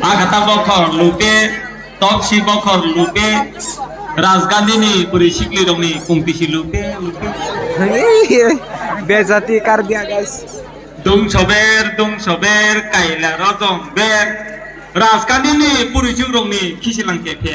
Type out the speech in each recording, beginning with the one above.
Agata bokor lupe topsi bokor lupe Razgandini puri sikli dongni kumpisi lupe बेइज्जती कर दिया guys dung sober kaila rojong ber Razgandini puri juk dongni kisilang kepe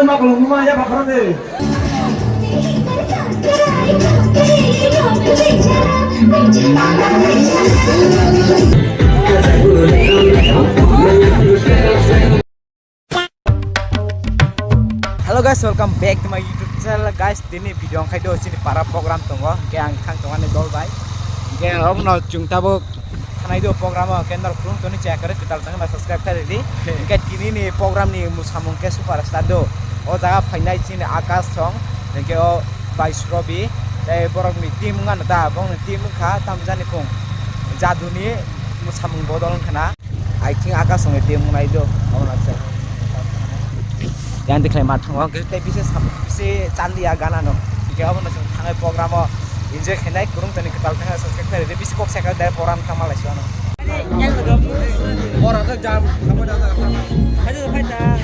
maklum rumah aja Pak Frode. Halo guys, welcome back to my YouTube channel guys. Ini video ang kayo sini para program tunggu. Kaya ang kang tungan ni Dolby. Kaya om no jungta bu kanai do program kendal kurung to ni check करे kita tengah subscribe kare di. Kaya kini ni program ni musamung ke superstar do. O jaga fainai sini Akas song. Kaya o Vice Robi. Kaya borok ni tim ngan da bong tim kha tamjani kong. Jadu ni musamung bodol kana. I think Akas song tim ngai do. Om na check. Yang diklaim matang kita bisa candi agana no. Jika apa nasi tangai program enjoy kenai kurung tani ketal tengah subscribe bisa kok saya dari program sama Malaysia no. Orang tu jam kamu datang apa? Ada apa dah?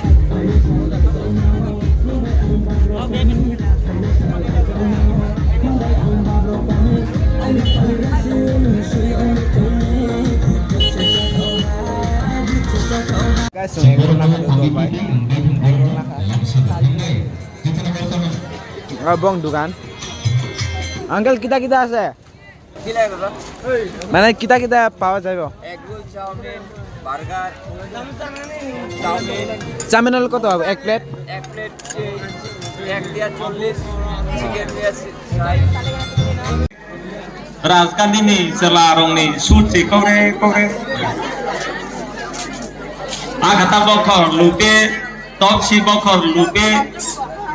Guys, kurang nak dulu baik. Abang dukan. Uncle kita আছে মানে kita পাওয়া যাবে egg roll chowmein burger chowmein হল কত হবে এক plate এক plate এক দিয়া 40 চিকেন দিয়া 60 Razgandini selarongni suci kore Agata bokor lupe topsi bokor lupe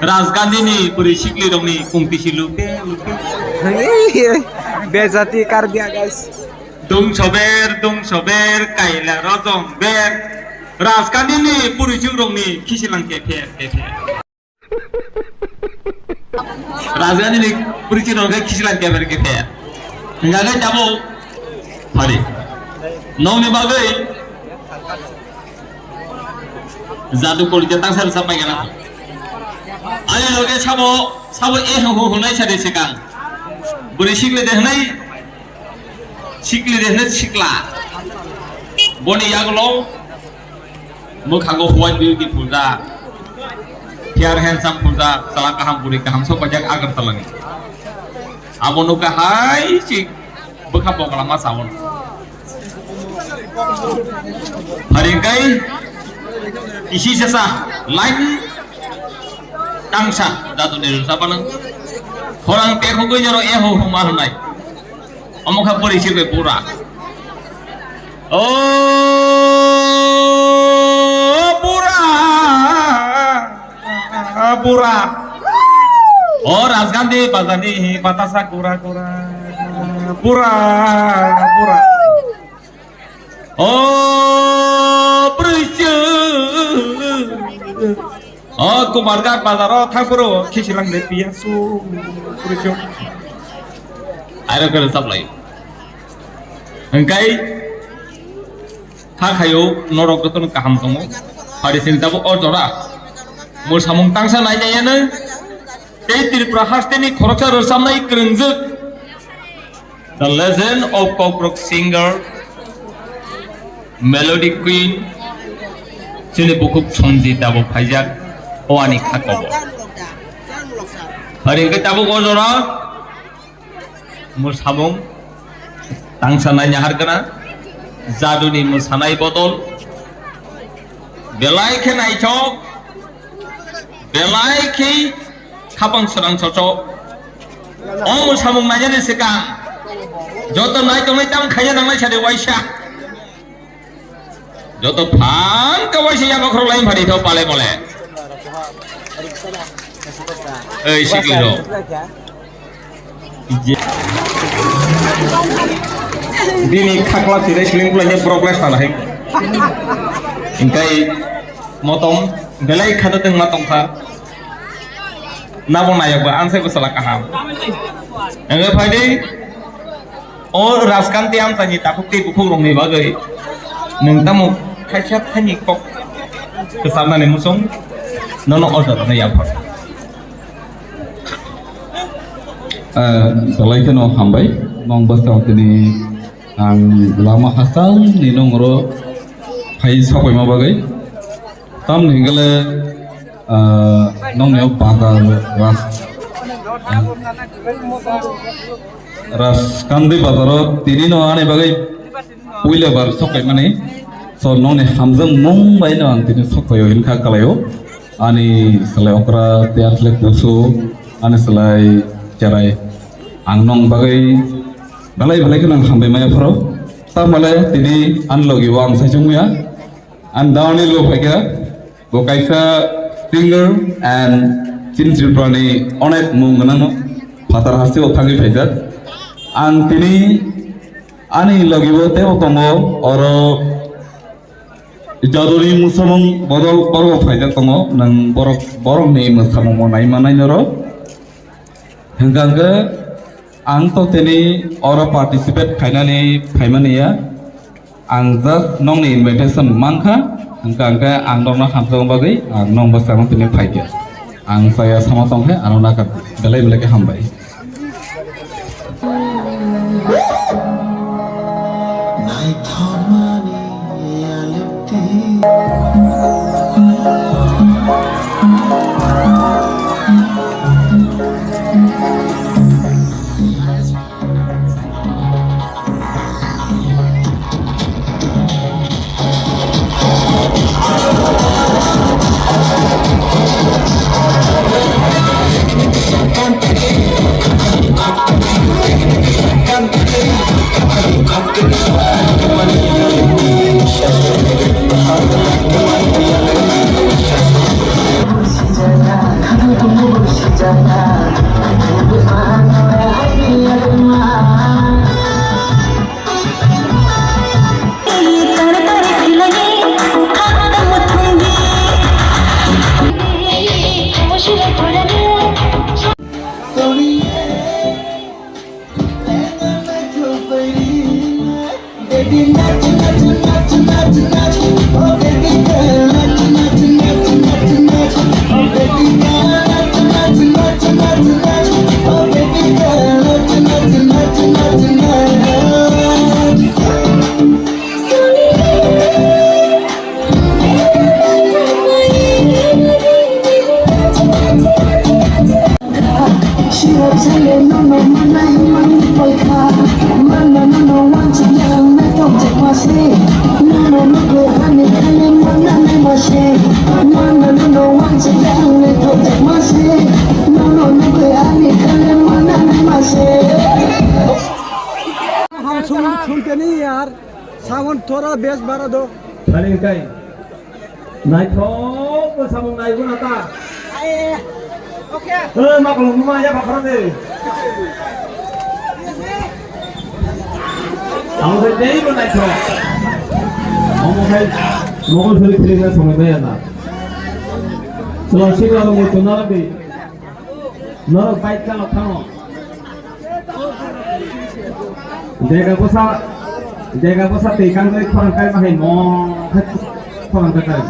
Razgandini puri sikli dongni kumpisi lupe बेइज्जती कर दिया guys dung sober kaila rojong ber Razgandini puri juk dongni kisilang kepe Razgandini puri juk dongni kisilang kepe ngagai jabo hari nongni bagai jadu kol jetang sar sampai kana ale loge sabo e ho honai sare sekang buri sikle dehnai sikla boni yaglo mukhago white beautiful da fair handsome pulda sala kaham buri kaham so pajak agar talani abono ka hai sik bekha pokala ma sawon haringkai isi sesa lain tangsa datu niru sapanang orang peko gue jaro eho rumah nai omong kapuri sirbe pura oh pura oh Razgandi pasani patasa kura pura oh pricu oh kumarga bazaro thakuro kisilang de piasu pricu ayo kalau supply engkai thakayo norok ton kaham tomo hari sintabo orjora mur samung tangsa nai jayana ei tripura hasteni khoroksa rosamnai krunjuk the legend of cockroach singer melody queen sini buku sonjita bo phaijak oani khakobo hari ke tabu orjora mur samung tangsa nai nyahar kana jaduni musanai botol belai ke nai chok belai ke khapang serang cocok om samung najane sekang joto nai tongai tam khaya nangai sade waisa joto phang ka waisa ya bakhro lain bhari tho pale mole ei sikiro Dini kakla tidak seling pulangnya progres tanah hek. Ingkai motong belai kata teng matong ka. Nabong nayak ba ansai bersalah kaham. Enggak pade. Oh raskan tiam tanya takut ti bukuk rong ni bagai. Neng tamu kacap tanya kok kesana nih musong. Nono order nih apa? Selain itu hambai, nong basau tini ang lama hasal ni nong ro hai sapai ma bagai tam ninggale nong neo bakal ras kandi bazaro tini no ane bagai puile bar sapai mane so nong ne hamzang mong bai no ang tini sapai yo inka kalayo ani selai okra tiar selai pusu ani selai cerai ang nong bagai balai kan ang hambai maya pro ta malai tini an logi wang sa chungya an dawni lo phaiga bo kaisa finger and chin chilprani onek mungnano phatar hasti othangi phaijak ang tini ani logi bo te otongo oro jaduri musamong bodol borgo phaijak tongo nang borok ni musamong monai manai noro hengkangga ang to tini ora participate kainani kaimania ang just nong ni invitation mangka angka ang dong na hamsong bagai ang nong basang tini phaike ang saya sama tong he anona kat belai ke hambai सुनते नहीं यार सावन थोड़ा base बारा दो Paling kai. Naik kok sama naik pun apa? mak lu rumah aja Pak Frode. Ang ganda pun naik kok. Mau sulit na sama kaya na. Selalu sih kalau mau tunang di, nol baik kalau kamu. Jaga posa tekan kali korang kai mahai mong korang kai.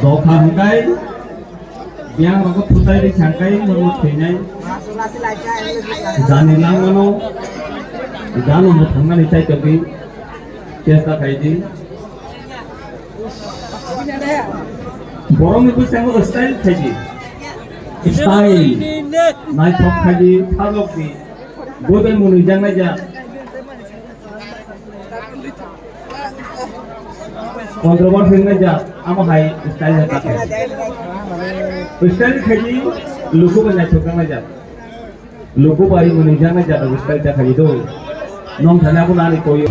Dokang kai, biang aku putai di sangkai menurut kenyai. Jani lang mano, janu mau thangan itai tapi, tiada kai di. Borong itu sangat style kaji, style, naik top kaji, thalok di, bodoh mulu jangan aja. Kontrol dengan aja, ama hai style aja pakai. Style kaji, lugu banyak cokang aja, lugu bayi mulu jangan aja, style aja kaji tu, nom thana pun nari koyo.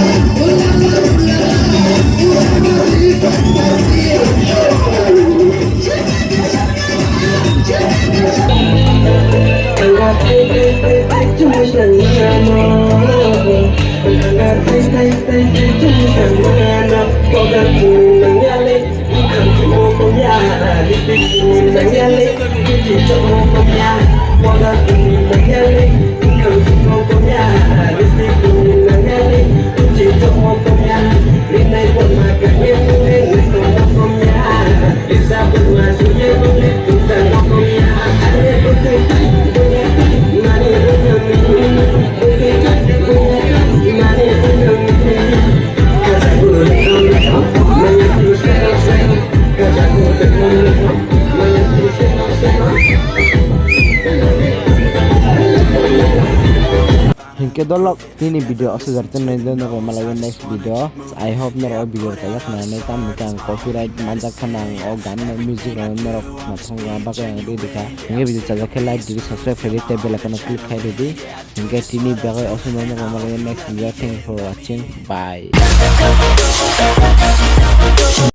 Hey, Hingke dolok ini video asugar tenai dono ko malaga next video. I hope nero video kayak na nai tam kan copyright manjak kanang o gan music nero mathong ga ba yang di dika. Hingke video caja ke like di subscribe kali te bell icon click khai di. Hingke tini bagai asugar ko malaga next video. Thank you for watching. Bye.